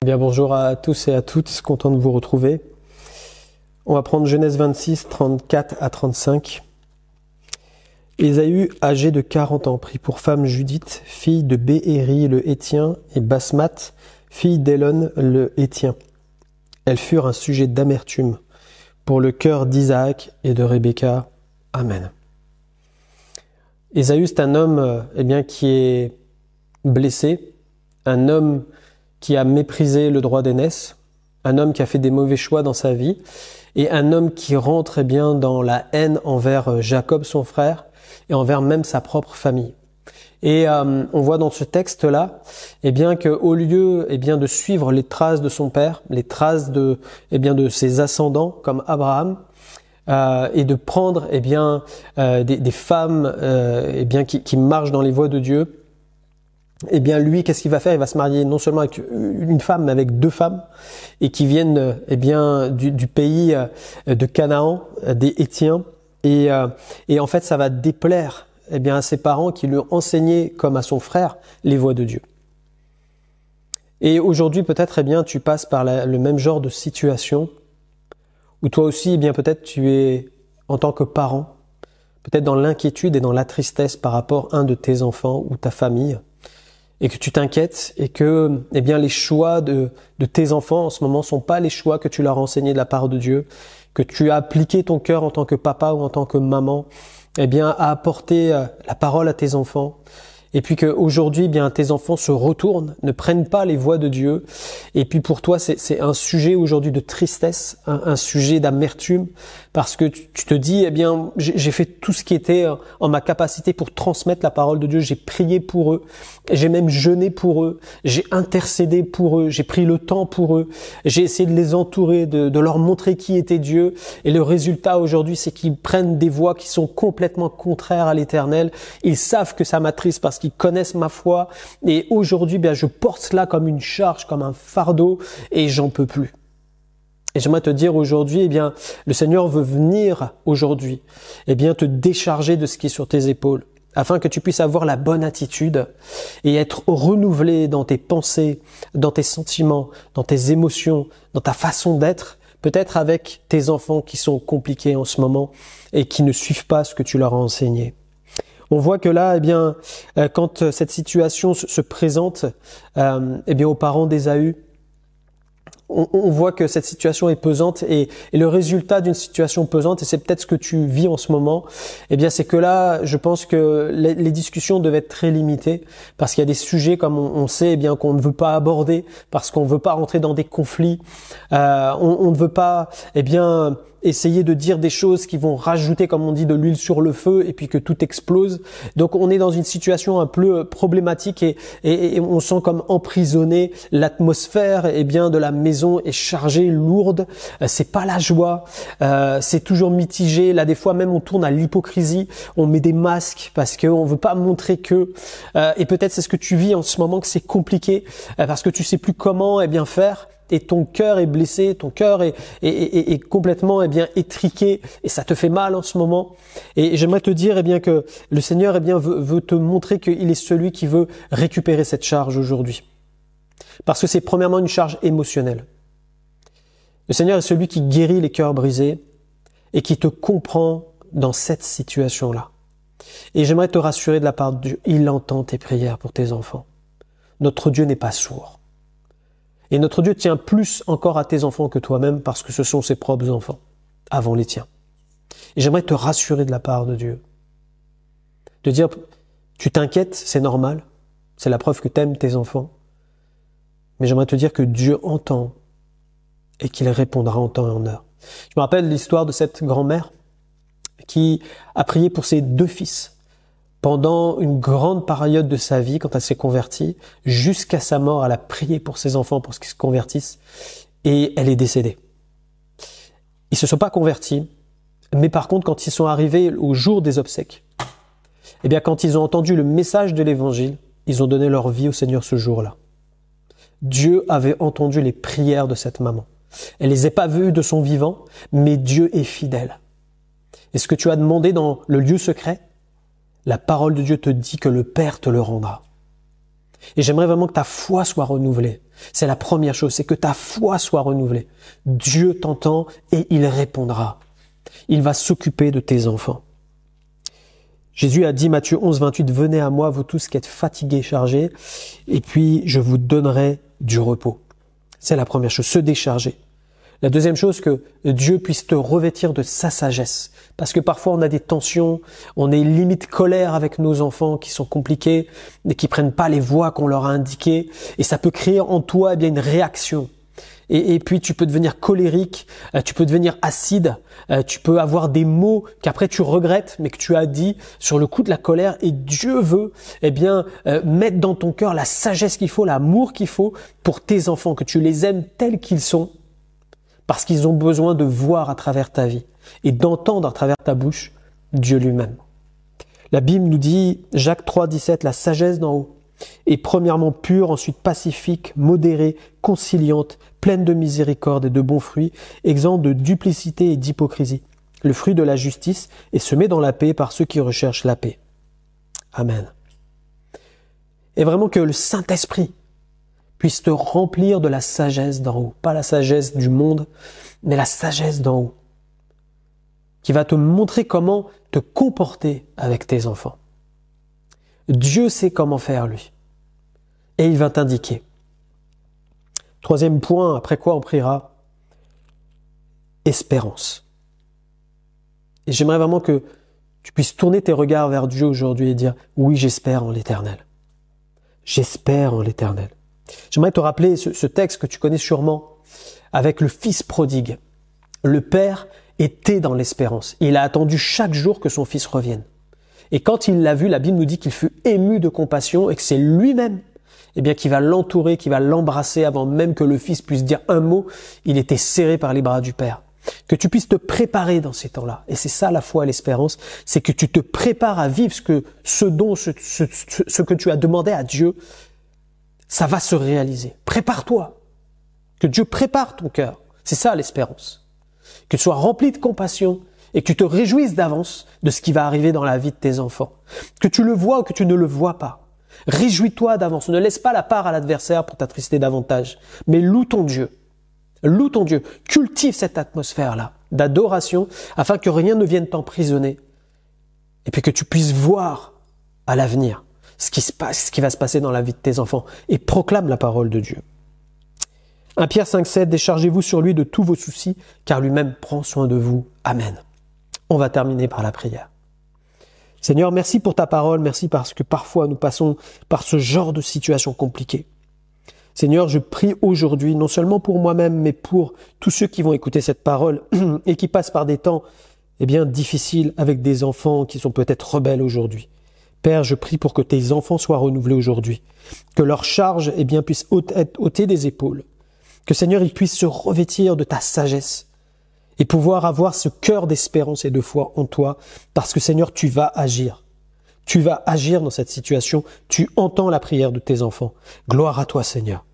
Bien, bonjour à tous et à toutes, content de vous retrouver. On va prendre Genèse 26, 34 à 35. Ésaü, âgé de 40 ans, prit pour femme Judith, fille de Bééri le Héthien, et Basmath, fille d'Élon le Héthien. Elles furent un sujet d'amertume pour le cœur d'Isaac et de Rebecca. Amen. Ésaü, c'est un homme qui est blessé, un homme qui a méprisé le droit d'aînesse, un homme qui a fait des mauvais choix dans sa vie, et un homme qui rentre dans la haine envers Jacob, son frère, et envers même sa propre famille. Et on voit dans ce texte-là, qu'au lieu de suivre les traces de son père, les traces de ses ascendants comme Abraham, et de prendre des femmes qui marchent dans les voies de Dieu, lui, qu'est-ce qu'il va faire? Il va se marier non seulement avec une femme, mais avec deux femmes, et qui viennent du pays de Canaan, des Héthiens, et en fait, ça va déplaire à ses parents qui lui ont enseigné, comme à son frère, les voies de Dieu. Et aujourd'hui, peut-être, tu passes par le même genre de situation, où toi aussi, peut-être tu es, en tant que parent, peut-être dans l'inquiétude et dans la tristesse par rapport à un de tes enfants ou ta famille, et que tu t'inquiètes et que les choix de tes enfants en ce moment sont pas les choix que tu leur as enseignés de la part de Dieu, que tu as appliqué ton cœur en tant que papa ou en tant que maman, à apporter la parole à tes enfants. Et puis qu'aujourd'hui, tes enfants se retournent, ne prennent pas les voies de Dieu. Et puis pour toi, c'est un sujet aujourd'hui de tristesse, un sujet d'amertume, parce que tu te dis, j'ai fait tout ce qui était en ma capacité pour transmettre la parole de Dieu. J'ai prié pour eux, j'ai même jeûné pour eux, j'ai intercédé pour eux, j'ai pris le temps pour eux, j'ai essayé de les entourer, de leur montrer qui était Dieu. Et le résultat aujourd'hui, c'est qu'ils prennent des voies qui sont complètement contraires à l'Éternel. Ils savent que ça m'attriste parce qu'ils connaissent ma foi, et aujourd'hui, je porte cela comme une charge, comme un fardeau, et j'en peux plus. Et j'aimerais te dire aujourd'hui, le Seigneur veut venir aujourd'hui, te décharger de ce qui est sur tes épaules, afin que tu puisses avoir la bonne attitude et être renouvelé dans tes pensées, dans tes sentiments, dans tes émotions, dans ta façon d'être, peut-être avec tes enfants qui sont compliqués en ce moment et qui ne suivent pas ce que tu leur as enseigné. On voit que là, quand cette situation se présente, aux parents d'Ésaü, on voit que cette situation est pesante, et le résultat d'une situation pesante, et c'est peut-être ce que tu vis en ce moment, c'est que là, je pense que les discussions devaient être très limitées, parce qu'il y a des sujets, comme on sait, qu'on ne veut pas aborder, parce qu'on ne veut pas rentrer dans des conflits, on ne veut pas, essayer de dire des choses qui vont rajouter, comme on dit, de l'huile sur le feu, et puis que tout explose. Donc on est dans une situation un peu problématique, et on sent comme emprisonné. L'atmosphère de la maison est chargée, lourde. C'est pas la joie. C'est toujours mitigé. Là, des fois même, on tourne à l'hypocrisie. On met des masques parce qu'on veut pas montrer que. Et peut-être c'est ce que tu vis en ce moment, que c'est compliqué parce que tu sais plus comment faire. Et ton cœur est blessé, ton cœur est complètement étriqué, et ça te fait mal en ce moment. Et j'aimerais te dire que le Seigneur veut te montrer qu'il est celui qui veut récupérer cette charge aujourd'hui. Parce que c'est premièrement une charge émotionnelle. Le Seigneur est celui qui guérit les cœurs brisés et qui te comprend dans cette situation-là. Et j'aimerais te rassurer de la part de Dieu, il entend tes prières pour tes enfants. Notre Dieu n'est pas sourd. Et notre Dieu tient plus encore à tes enfants que toi-même, parce que ce sont ses propres enfants, avant les tiens. Et j'aimerais te rassurer de la part de Dieu. De dire, tu t'inquiètes, c'est normal, c'est la preuve que tu aimes tes enfants. Mais j'aimerais te dire que Dieu entend, et qu'il répondra en temps et en heure. Je me rappelle l'histoire de cette grand-mère qui a prié pour ses deux fils pendant une grande période de sa vie, quand elle s'est convertie, jusqu'à sa mort. Elle a prié pour ses enfants pour qu'ils se convertissent, et elle est décédée. Ils se sont pas convertis, mais par contre, quand ils sont arrivés au jour des obsèques, quand ils ont entendu le message de l'Évangile, ils ont donné leur vie au Seigneur ce jour-là. Dieu avait entendu les prières de cette maman. Elle les a pas vues de son vivant, mais Dieu est fidèle. Et ce que tu as demandé dans le lieu secret, la parole de Dieu te dit que le Père te le rendra. Et j'aimerais vraiment que ta foi soit renouvelée. C'est la première chose, c'est que ta foi soit renouvelée. Dieu t'entend et il répondra. Il va s'occuper de tes enfants. Jésus a dit, Matthieu 11, 28, « Venez à moi, vous tous qui êtes fatigués, chargés, et puis je vous donnerai du repos. » C'est la première chose, se décharger. La deuxième chose, que Dieu puisse te revêtir de sa sagesse. Parce que parfois on a des tensions, on est limite colère avec nos enfants qui sont compliqués et qui prennent pas les voies qu'on leur a indiquées. Et ça peut créer en toi bien une réaction. Et puis tu peux devenir colérique, tu peux devenir acide, tu peux avoir des mots qu'après tu regrettes, mais que tu as dit sur le coup de la colère. Et Dieu veut mettre dans ton cœur la sagesse qu'il faut, l'amour qu'il faut pour tes enfants, que tu les aimes tels qu'ils sont. Parce qu'ils ont besoin de voir à travers ta vie et d'entendre à travers ta bouche Dieu lui-même. La Bible nous dit, Jacques 3, 17, la sagesse d'en haut est premièrement pure, ensuite pacifique, modérée, conciliante, pleine de miséricorde et de bons fruits, exempte de duplicité et d'hypocrisie. Le fruit de la justice est semé dans la paix par ceux qui recherchent la paix. Amen. Et vraiment que le Saint-Esprit puisse te remplir de la sagesse d'en haut. Pas la sagesse du monde, mais la sagesse d'en haut. Qui va te montrer comment te comporter avec tes enfants. Dieu sait comment faire, lui. Et il va t'indiquer. Troisième point, après quoi on priera, espérance. Et j'aimerais vraiment que tu puisses tourner tes regards vers Dieu aujourd'hui et dire, oui, j'espère en l'Éternel. J'espère en l'Éternel. J'aimerais te rappeler ce texte que tu connais sûrement avec le fils prodigue. Le père était dans l'espérance. Il a attendu chaque jour que son fils revienne. Et quand il l'a vu, la Bible nous dit qu'il fut ému de compassion et que c'est lui-même qui va l'entourer, qui va l'embrasser avant même que le fils puisse dire un mot. Il était serré par les bras du père. Que tu puisses te préparer dans ces temps-là. Et c'est ça la foi et l'espérance, c'est que tu te prépares à vivre ce que tu as demandé à Dieu. Ça va se réaliser. Prépare-toi. Que Dieu prépare ton cœur. C'est ça l'espérance. Que tu sois rempli de compassion et que tu te réjouisses d'avance de ce qui va arriver dans la vie de tes enfants. Que tu le vois ou que tu ne le vois pas. Réjouis-toi d'avance. Ne laisse pas la part à l'adversaire pour t'attrister davantage. Mais loue ton Dieu. Loue ton Dieu. Cultive cette atmosphère-là d'adoration afin que rien ne vienne t'emprisonner. Et puis que tu puisses voir à l'avenir ce qui va se passer dans la vie de tes enfants et proclame la parole de Dieu. 1 Pierre 5, 7, déchargez-vous sur lui de tous vos soucis, car lui-même prend soin de vous. Amen. On va terminer par la prière. Seigneur, merci pour ta parole, merci parce que parfois nous passons par ce genre de situation compliquée. Seigneur, je prie aujourd'hui, non seulement pour moi-même, mais pour tous ceux qui vont écouter cette parole et qui passent par des temps difficiles avec des enfants qui sont peut-être rebelles aujourd'hui. Père, je prie pour que tes enfants soient renouvelés aujourd'hui, que leur charge puisse être ôtée des épaules, que Seigneur, ils puissent se revêtir de ta sagesse et pouvoir avoir ce cœur d'espérance et de foi en toi, parce que Seigneur, tu vas agir. Tu vas agir dans cette situation, tu entends la prière de tes enfants. Gloire à toi, Seigneur.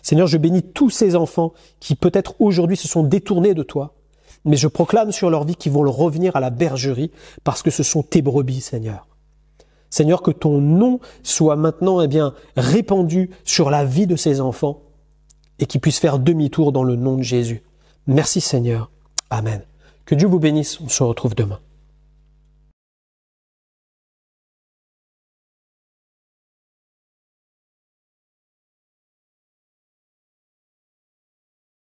Seigneur, je bénis tous ces enfants qui peut-être aujourd'hui se sont détournés de toi, mais je proclame sur leur vie qu'ils vont revenir à la bergerie parce que ce sont tes brebis, Seigneur. Seigneur, que ton nom soit maintenant répandu sur la vie de ces enfants et qu'ils puissent faire demi-tour dans le nom de Jésus. Merci Seigneur. Amen. Que Dieu vous bénisse. On se retrouve demain.